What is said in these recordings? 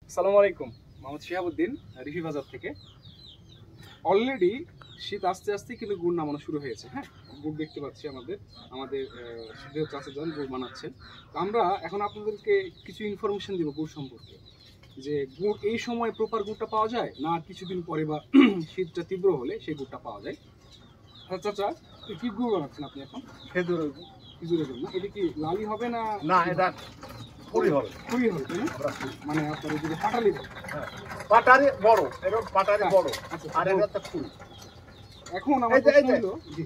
আসসালামু আলাইকুম। মোহাম্মদ শিহাবুদ্দিন, রিফি বাজার থেকে। অলরেডি শীত আস্তে আস্তে কিন্তু গুড় নামানো শুরু হয়েছে। হ্যাঁ, গুড় দেখতে পাচ্ছি আমাদের আমাদের সিদ্ধেও চাচা যান গুড় বানাচ্ছেন। তো আমরা এখন আপনাদেরকে কিছু ইনফরমেশন দিব গুড় সম্পর্কে, যে গুড় এই সময় প্রপার গুড়টা পাওয়া যায় না কিছুদিন পরে বা শীতটা তীব্র হলে সেই গুড়টা পাওয়া যায়। আচ্ছা চাচা, কি গুড় বানাচ্ছেন আপনি এখন? খেজুরের খেজুরের গুড় না? এটা কি লালি হবে না? না, এটা পুরি হবে। খুবই হবে তাই না? মানে আপনার যদি পাটালি হবে। হ্যাঁ, পাটারি বড়, এরকম পাটারি বড়, আচ্ছা, আর এটা তো ফুল। এখন আমার এই যে, এই প্রশ্ন যে। হলো, জি,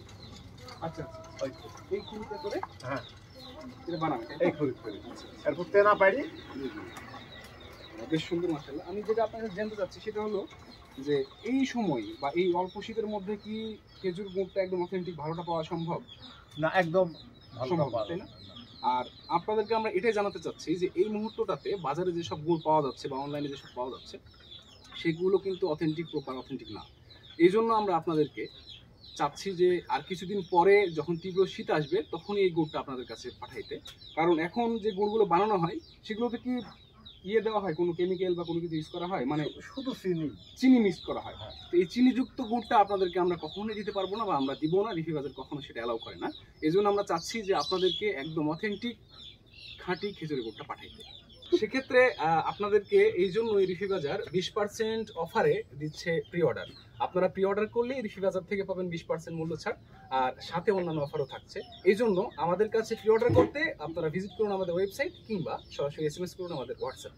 আচ্ছা আচ্ছা, ওই তো, এই খুলিতে করে হ্যাঁ, এটা বানাবে তাই তো? এই খুলি। এরপর তেনা পাইরি। জি, জি। বেশ সুন্দর মাশাআল্লাহ। আমি যেটা আপনাকে জানতে চাচ্ছি সেটা হলো যে এই সময় বা এই অল্প শীতের মধ্যে কি খেজুর গুড়টা একদম অথেন্টিক ভালোটা পাওয়া সম্ভব? না, একদম ভালো সম্ভব পাওয়া তাই যায় না? আর আপনাদেরকে আমরা এটাই জানাতে চাচ্ছি যে এই মুহূর্তটাতে বাজারে যেসব গুড় পাওয়া যাচ্ছে বা অনলাইনে যেসব পাওয়া যাচ্ছে সেগুলো কিন্তু অথেন্টিক, প্রপার অথেন্টিক না। এই জন্য আমরা আপনাদেরকে চাচ্ছি যে আর কিছুদিন পরে যখন তীব্র শীত আসবে তখনই এই গুড়টা আপনাদের কাছে পাঠাইতে। কারণ এখন যে গুড়গুলো বানানো হয় সেগুলোতে কি দেওয়া হয়, কোনো কেমিক্যাল বা কোনো কিছু ইউজ করা হয়, মানে শুধু চিনি। চিনি মিক্স করা হয়। হ্যাঁ। তো এই চিনিযুক্ত গুড়টা আপনাদেরকে আমরা কখনোই দিতে পারবো না বা আমরা দিব না, রিফি বাজার কখনো সেটা অ্যালাউ করে না। এই জন্য আমরা চাচ্ছি যে আপনাদেরকে একদম অথেন্টিক খাঁটি খেজুরের গুড়টা পাঠাইতে। সেক্ষেত্রে আপনাদেরকে এই জন্যই রিফি বাজার 20% অফারে দিচ্ছে প্রি অর্ডার। আপনারা প্রি অর্ডার করলেই রিফি বাজার থেকে পাবেন 20% মূল্য ছাড়, আর সাথে অন্যান্য অফারও থাকছে। এই জন্য আমাদের কাছে প্রি অর্ডার করতে আপনারা ভিজিট করুন আমাদের ওয়েবসাইট কিংবা সরাসরি SMS করুন আমাদের হোয়াটসঅ্যাপ।